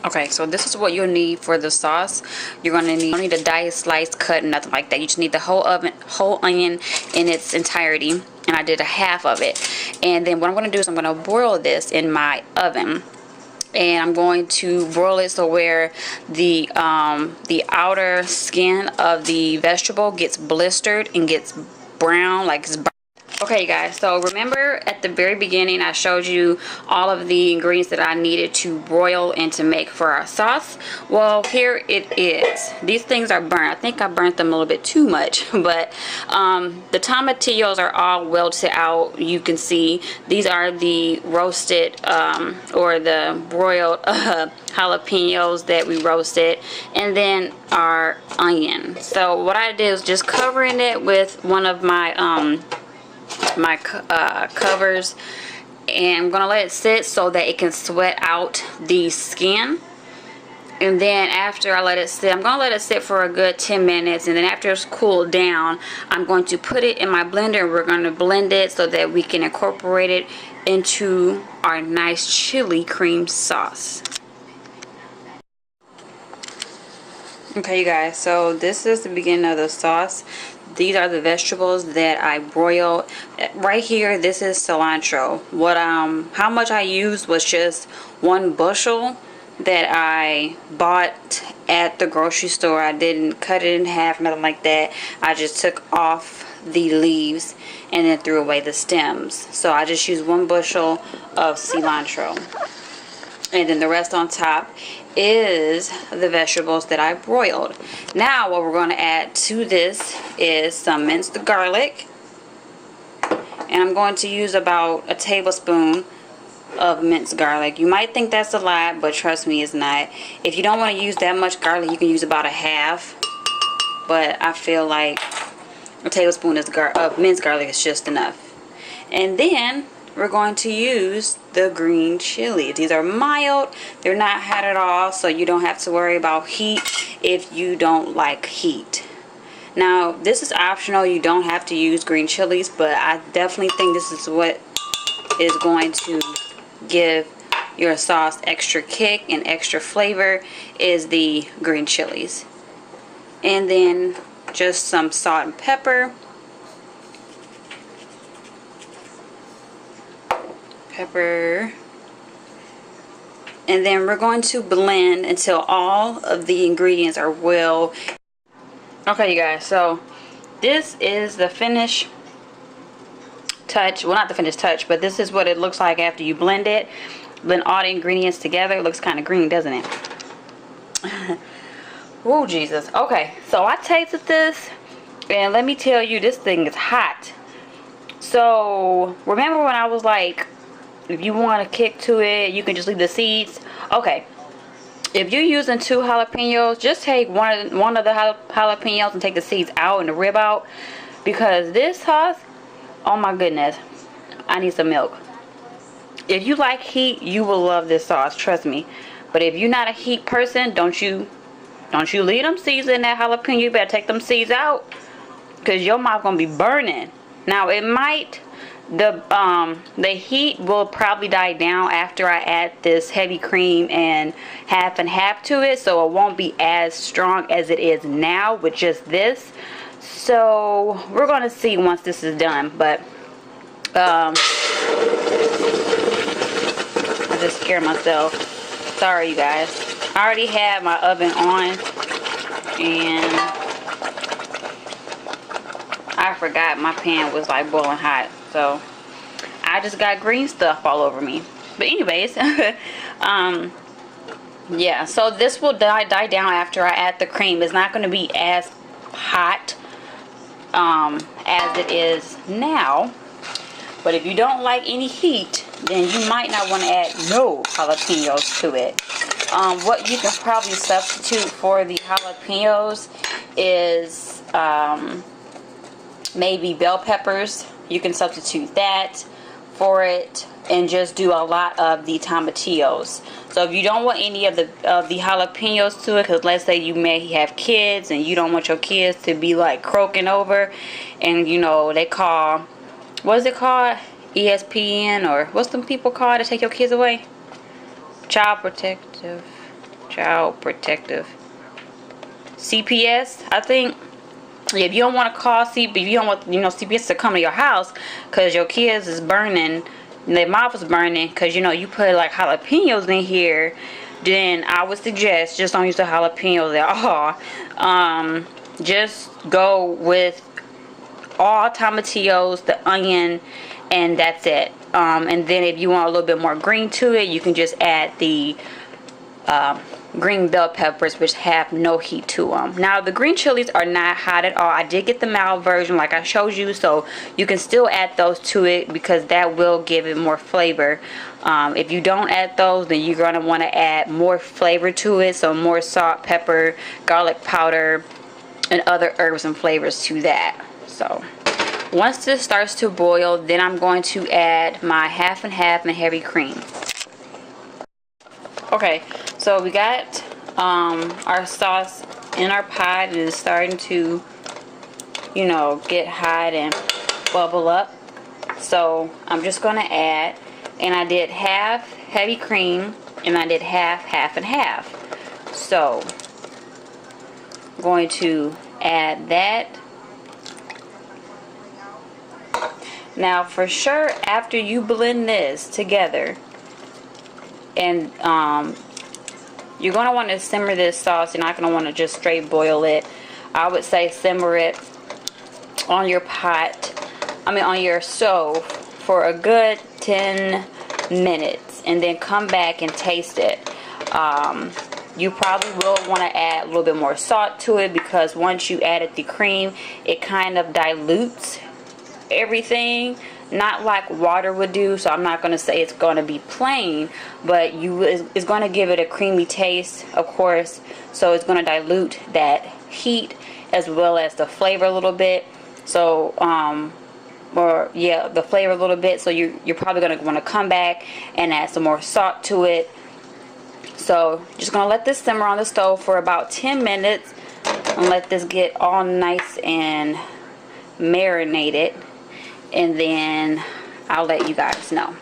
Okay, so this is what you'll need for the sauce. You're gonna need, you don't need a dice, slice, cut, nothing like that. You just need the whole onion in its entirety, and I did a half of it. And then what I'm gonna do is I'm gonna boil this in my oven, and I'm going to broil it so where the outer skin of the vegetable gets blistered and gets brown, like it's brown. Okay, you guys, so remember at the very beginning I showed you all of the ingredients that I needed to broil and to make for our sauce. Well, here it is. These things are burnt. I think I burnt them a little bit too much, but the tomatillos are all wilted out. You can see these are the roasted or the broiled jalapenos that we roasted, and then our onion. So what I did was just covering it with one of my covers, and I'm gonna let it sit so that it can sweat out the skin. And then after I let it sit, I'm gonna let it sit for a good 10 minutes, and then after it's cooled down, I'm going to put it in my blender and we're going to blend it so that we can incorporate it into our nice chili cream sauce. Okay, you guys, so this is the beginning of the sauce. These are the vegetables that I broiled. Right here, this is cilantro. How much I used was just 1 bushel that I bought at the grocery store. I didn't cut it in half, nothing like that. I just took off the leaves and then threw away the stems. So I just used 1 bushel of cilantro. And then the rest on top is the vegetables that I broiled. Now what we're going to add to this is some minced garlic. And I'm going to use about a tablespoon of minced garlic. You might think that's a lot, but trust me, it's not. If you don't want to use that much garlic, you can use about a half. But I feel like a tablespoon of minced garlic is just enough. And then we're going to use the green chili. These are mild, they're not hot at all, so you don't have to worry about heat if you don't like heat. Now this is optional, you don't have to use green chilies, but I definitely think this is what is going to give your sauce extra kick and extra flavor, is the green chilies. And then just some salt and pepper. And then we're going to blend until all of the ingredients are well. Okay, you guys, so this is the finished touch. Well, not the finished touch, but this is what it looks like after you blend it. Blend all the ingredients together. It looks kind of green, doesn't it? Oh, Jesus. Okay, so I tasted this, and let me tell you, this thing is hot. So remember when I was like, if you want a kick to it, you can just leave the seeds. Okay, if you're using 2 jalapenos, just take one of the jalapenos and take the seeds out and the rib out, because this sauce, oh my goodness, I need some milk. If you like heat, you will love this sauce, trust me. But if you're not a heat person, don't you leave them seeds in that jalapeno. You better take them seeds out, because your mouth gonna be burning. Now it might, the heat will probably die down after I add this heavy cream and half to it, so it won't be as strong as it is now with just this. So we're gonna see once this is done. But I just scared myself. Sorry, you guys. I already had my oven on, and I forgot my pan was like boiling hot, so I just got green stuff all over me. But anyways, yeah, so this will die down after I add the cream. It's not going to be as hot as it is now. But if you don't like any heat, then you might not want to add no jalapenos to it. What you can probably substitute for the jalapenos is maybe bell peppers. You can substitute that for it, and just do a lot of the tomatillos. So if you don't want any of the jalapenos to it, because let's say you may have kids and you don't want your kids to be like croaking over, and you know they call, what is it called, ESPN, or what's them people called to take your kids away? Child protective. Child Protective. CPS, I think. If you don't want to call if you don't want, you know, CPS to come to your house because your kids is burning, their mouth is burning because, you know, you put like jalapenos in here, then I would suggest just don't use the jalapenos at all. Just go with all tomatillos, the onion, and that's it. And then if you want a little bit more green to it, you can just add the green bell peppers, which have no heat to them. Now the green chilies are not hot at all. I did get the mild version like I showed you, so you can still add those to it because that will give it more flavor. If you don't add those, then you're going to want to add more flavor to it, so more salt, pepper, garlic powder, and other herbs and flavors to that. So once this starts to boil, then I'm going to add my half and half and heavy cream. Okay, so we got our sauce in our pot. It is starting to, you know, get hot and bubble up. So I'm just going to add, and I did half heavy cream and I did half and half. So I'm going to add that. Now for sure, after you blend this together, and you're going to want to simmer this sauce. You're not going to want to just straight boil it. I would say simmer it on your on your stove for a good 10 minutes, and then come back and taste it. You probably will want to add a little bit more salt to it because once you added the cream, it kind of dilutes everything, not like water would do. So I'm not going to say it's going to be plain, but it's going to give it a creamy taste, of course. So it's going to dilute that heat as well as the flavor a little bit. So the flavor a little bit. So you're probably going to want to come back and add some more salt to it. So just going to let this simmer on the stove for about 10 minutes and let this get all nice and marinated, and then I'll let you guys know.